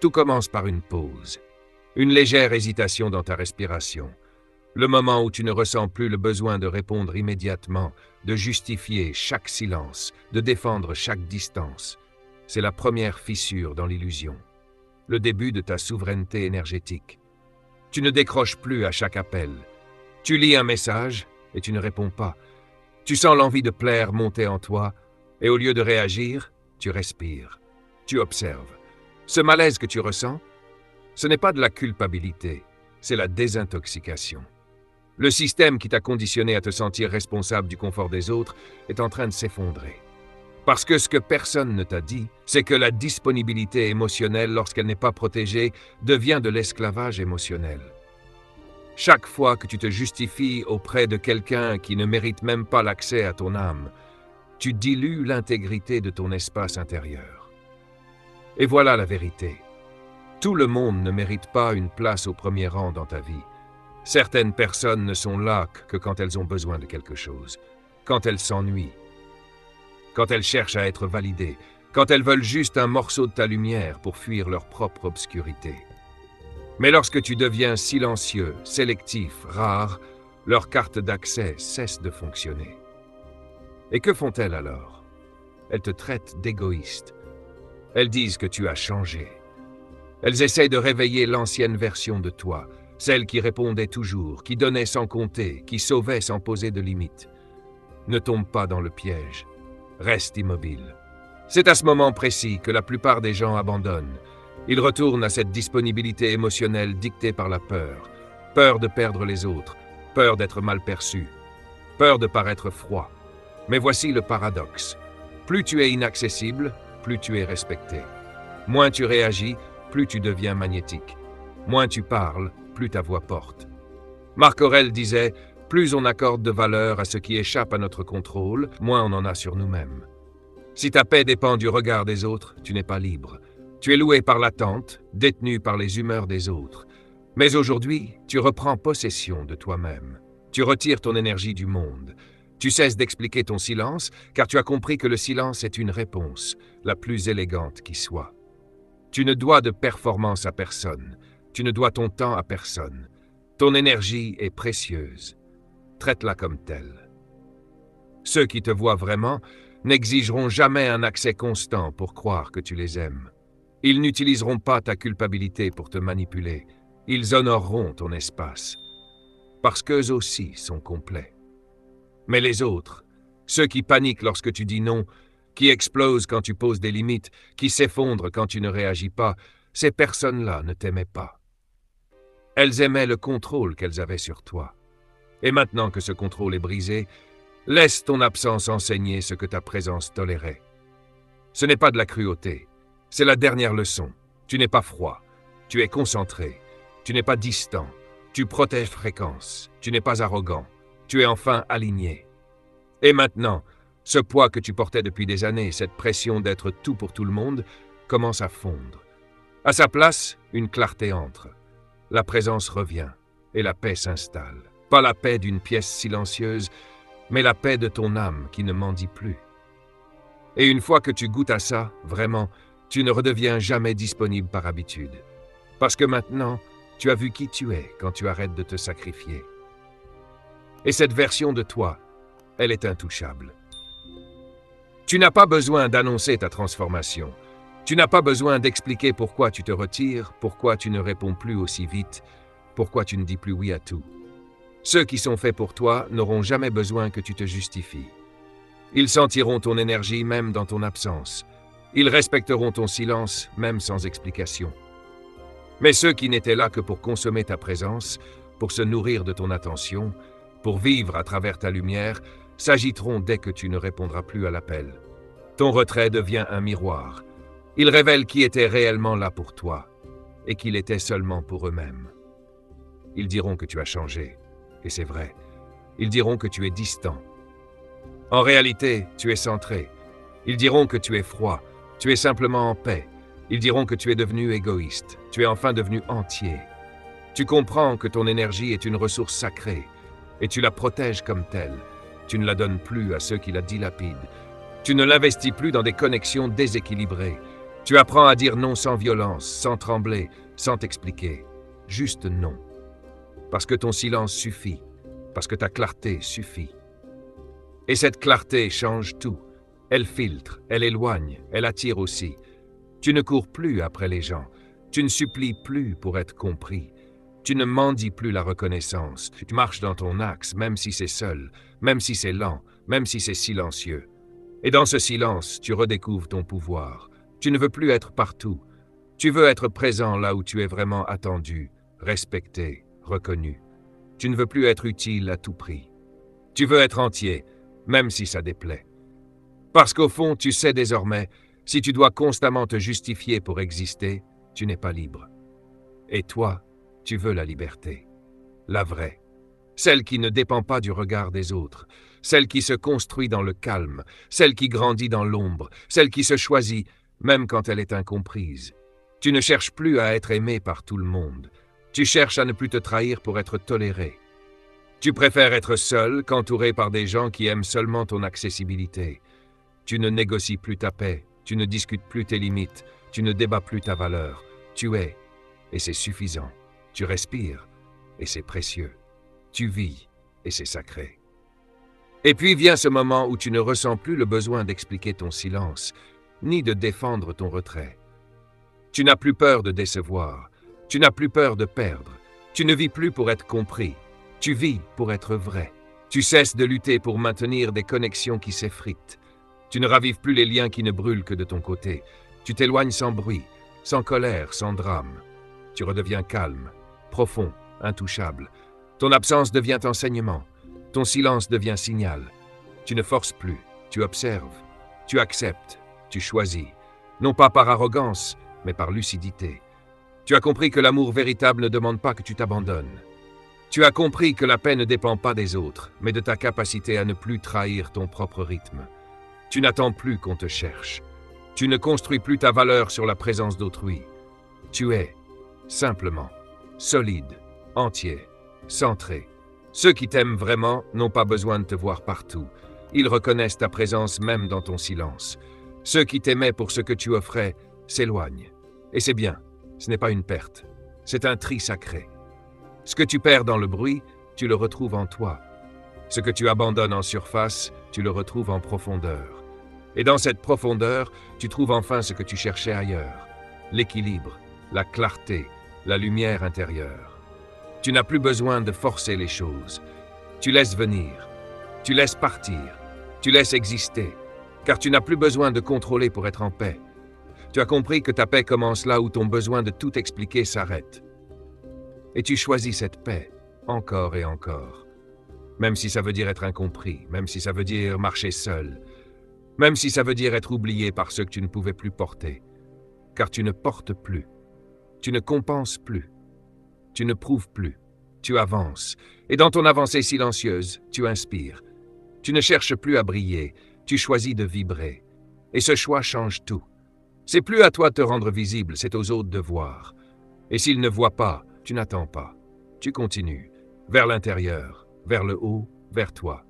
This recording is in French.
Tout commence par une pause, une légère hésitation dans ta respiration, le moment où tu ne ressens plus le besoin de répondre immédiatement, de justifier chaque silence, de défendre chaque distance. C'est la première fissure dans l'illusion, le début de ta souveraineté énergétique. Tu ne décroches plus à chaque appel. Tu lis un message et tu ne réponds pas. Tu sens l'envie de plaire monter en toi et au lieu de réagir, tu respires. Tu observes. Ce malaise que tu ressens, ce n'est pas de la culpabilité, c'est la désintoxication. Le système qui t'a conditionné à te sentir responsable du confort des autres est en train de s'effondrer. Parce que ce que personne ne t'a dit, c'est que la disponibilité émotionnelle, lorsqu'elle n'est pas protégée, devient de l'esclavage émotionnel. Chaque fois que tu te justifies auprès de quelqu'un qui ne mérite même pas l'accès à ton âme, tu dilues l'intégrité de ton espace intérieur. Et voilà la vérité. Tout le monde ne mérite pas une place au premier rang dans ta vie. Certaines personnes ne sont là que quand elles ont besoin de quelque chose, quand elles s'ennuient, quand elles cherchent à être validées, quand elles veulent juste un morceau de ta lumière pour fuir leur propre obscurité. Mais lorsque tu deviens silencieux, sélectif, rare, leurs cartes d'accès cessent de fonctionner. Et que font-elles alors? Elles te traitent d'égoïste. Elles disent que tu as changé. Elles essayent de réveiller l'ancienne version de toi, celle qui répondait toujours, qui donnait sans compter, qui sauvait sans poser de limites. Ne tombe pas dans le piège. Reste immobile. C'est à ce moment précis que la plupart des gens abandonnent. Ils retournent à cette disponibilité émotionnelle dictée par la peur. Peur de perdre les autres, peur d'être mal perçu, peur de paraître froid. Mais voici le paradoxe. Plus tu es inaccessible, plus tu es respecté. Moins tu réagis, plus tu deviens magnétique. Moins tu parles, plus ta voix porte. Marc Aurèle disait « Plus on accorde de valeur à ce qui échappe à notre contrôle, moins on en a sur nous-mêmes. » Si ta paix dépend du regard des autres, tu n'es pas libre. Tu es loué par l'attente, détenu par les humeurs des autres. Mais aujourd'hui, tu reprends possession de toi-même. Tu retires ton énergie du monde. Tu cesses d'expliquer ton silence, car tu as compris que le silence est une réponse, la plus élégante qui soit. Tu ne dois de performance à personne. Tu ne dois ton temps à personne. Ton énergie est précieuse. Traite-la comme telle. Ceux qui te voient vraiment n'exigeront jamais un accès constant pour croire que tu les aimes. Ils n'utiliseront pas ta culpabilité pour te manipuler. Ils honoreront ton espace. Parce qu'eux aussi sont complets. Mais les autres, ceux qui paniquent lorsque tu dis non, qui explosent quand tu poses des limites, qui s'effondrent quand tu ne réagis pas, ces personnes-là ne t'aimaient pas. Elles aimaient le contrôle qu'elles avaient sur toi. Et maintenant que ce contrôle est brisé, laisse ton absence enseigner ce que ta présence tolérait. Ce n'est pas de la cruauté, c'est la dernière leçon. Tu n'es pas froid, tu es concentré, tu n'es pas distant, tu protèges fréquence, tu n'es pas arrogant, tu es enfin aligné. Et maintenant, ce poids que tu portais depuis des années, cette pression d'être tout pour tout le monde, commence à fondre. À sa place, une clarté entre. La présence revient et la paix s'installe. Pas la paix d'une pièce silencieuse, mais la paix de ton âme qui ne mendie plus. Et une fois que tu goûtes à ça, vraiment, tu ne redeviens jamais disponible par habitude. Parce que maintenant, tu as vu qui tu es quand tu arrêtes de te sacrifier. Et cette version de toi, elle est intouchable. Tu n'as pas besoin d'annoncer ta transformation. Tu n'as pas besoin d'expliquer pourquoi tu te retires, pourquoi tu ne réponds plus aussi vite, pourquoi tu ne dis plus oui à tout. Ceux qui sont faits pour toi n'auront jamais besoin que tu te justifies. Ils sentiront ton énergie même dans ton absence. Ils respecteront ton silence même sans explication. Mais ceux qui n'étaient là que pour consommer ta présence, pour se nourrir de ton attention, pour vivre à travers ta lumière, s'agiteront dès que tu ne répondras plus à l'appel. Ton retrait devient un miroir. Il révèle qui était réellement là pour toi et qu'il était seulement pour eux-mêmes. Ils diront que tu as changé, et c'est vrai. Ils diront que tu es distant. En réalité, tu es centré. Ils diront que tu es froid, tu es simplement en paix. Ils diront que tu es devenu égoïste, tu es enfin devenu entier. Tu comprends que ton énergie est une ressource sacrée, et tu la protèges comme telle. Tu ne la donnes plus à ceux qui la dilapident. Tu ne l'investis plus dans des connexions déséquilibrées. Tu apprends à dire non sans violence, sans trembler, sans t'expliquer. Juste non. Parce que ton silence suffit, parce que ta clarté suffit. Et cette clarté change tout. Elle filtre, elle éloigne, elle attire aussi. Tu ne cours plus après les gens, tu ne supplies plus pour être compris. Tu ne mendies plus la reconnaissance, tu marches dans ton axe, même si c'est seul, même si c'est lent, même si c'est silencieux. Et dans ce silence, tu redécouvres ton pouvoir. Tu ne veux plus être partout. Tu veux être présent là où tu es vraiment attendu, respecté, reconnu. Tu ne veux plus être utile à tout prix. Tu veux être entier, même si ça déplaît. Parce qu'au fond, tu sais désormais, si tu dois constamment te justifier pour exister, tu n'es pas libre. Et toi, tu veux la liberté. La vraie. Celle qui ne dépend pas du regard des autres. Celle qui se construit dans le calme. Celle qui grandit dans l'ombre. Celle qui se choisit, même quand elle est incomprise. Tu ne cherches plus à être aimé par tout le monde. Tu cherches à ne plus te trahir pour être toléré. Tu préfères être seul qu'entouré par des gens qui aiment seulement ton accessibilité. Tu ne négocies plus ta paix, tu ne discutes plus tes limites, tu ne débats plus ta valeur. Tu es, et c'est suffisant. Tu respires, et c'est précieux. Tu vis, et c'est sacré. Et puis vient ce moment où tu ne ressens plus le besoin d'expliquer ton silence, ni de défendre ton retrait. Tu n'as plus peur de décevoir, tu n'as plus peur de perdre, tu ne vis plus pour être compris, tu vis pour être vrai. Tu cesses de lutter pour maintenir des connexions qui s'effritent. Tu ne ravives plus les liens qui ne brûlent que de ton côté. Tu t'éloignes sans bruit, sans colère, sans drame. Tu redeviens calme, profond, intouchable. Ton absence devient enseignement. Ton silence devient signal. Tu ne forces plus, tu observes, tu acceptes, tu choisis. Non pas par arrogance, mais par lucidité. Tu as compris que l'amour véritable ne demande pas que tu t'abandonnes. Tu as compris que la paix ne dépend pas des autres, mais de ta capacité à ne plus trahir ton propre rythme. Tu n'attends plus qu'on te cherche. Tu ne construis plus ta valeur sur la présence d'autrui. Tu es, simplement, solide, entier, centré. Ceux qui t'aiment vraiment n'ont pas besoin de te voir partout. Ils reconnaissent ta présence même dans ton silence. Ceux qui t'aimaient pour ce que tu offrais s'éloignent. Et c'est bien, ce n'est pas une perte. C'est un tri sacré. Ce que tu perds dans le bruit, tu le retrouves en toi. Ce que tu abandonnes en surface, tu le retrouves en profondeur. Et dans cette profondeur, tu trouves enfin ce que tu cherchais ailleurs. L'équilibre, la clarté, la lumière intérieure. Tu n'as plus besoin de forcer les choses. Tu laisses venir. Tu laisses partir. Tu laisses exister. Car tu n'as plus besoin de contrôler pour être en paix. Tu as compris que ta paix commence là où ton besoin de tout expliquer s'arrête. Et tu choisis cette paix, encore et encore. Même si ça veut dire être incompris, même si ça veut dire marcher seul, même si ça veut dire être oublié par ceux que tu ne pouvais plus porter. Car tu ne portes plus, tu ne compenses plus, tu ne prouves plus, tu avances. Et dans ton avancée silencieuse, tu inspires. Tu ne cherches plus à briller, tu choisis de vibrer. Et ce choix change tout. C'est plus à toi de te rendre visible, c'est aux autres de voir. Et s'ils ne voient pas, tu n'attends pas. Tu continues, vers l'intérieur, vers le haut, vers toi.